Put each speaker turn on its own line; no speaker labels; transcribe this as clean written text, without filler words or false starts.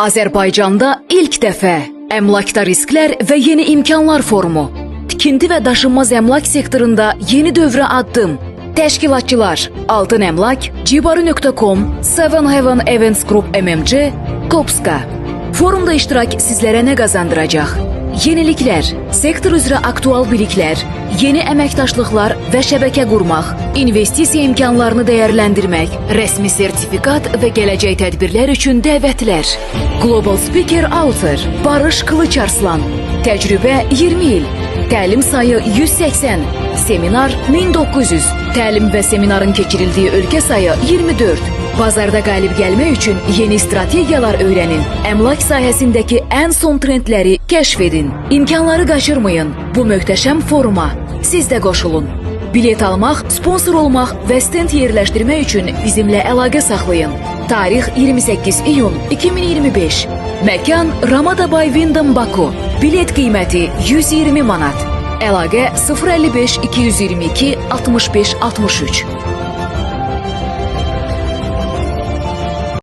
Azərbaycanda ilk dəfə əmlakda risklər və yeni imkanlar forumu. Tikinti və daşınmaz əmlak sektorunda yeni dövrə addım. Təşkilatçılar: Altın Əmlak, Cibaru.com, Seven Heaven Events Group MMC, Topska. Forumda iştirak sizlərə nə qazandıracaq? Yeniliklər, sektor üzrə aktual biliklər, yeni əməkdaşlıqlar və şəbəkə qurmaq, investisiya imkanlarını dəyərləndirmək, rəsmi sertifikat və gələcək tədbirlər üçün dəvətlər. Global Speaker Author Barış Kılıçarslan. Təcrübə 20 il. Təlim sayı 180. Seminar 1900. Təlim və seminarın keçirildiyi ölkə sayı 24. Bazarda qalib gəlmək üçün yeni strategiyalar öyrənin. Əmlak sahəsindəki ən son trendləri kəşf edin. İmkanları qaçırmayın. Bu möhtəşəm foruma siz də qoşulun. Bilet almaq, sponsor olmaq və stend yerləşdirmək üçün bizimlə əlaqə saxlayın. Tarix 28 iyun 2025. Məkan Ramada by Wyndham Baku. Bilet qiyməti 120 manat. Əlaqə 055 222 65 63.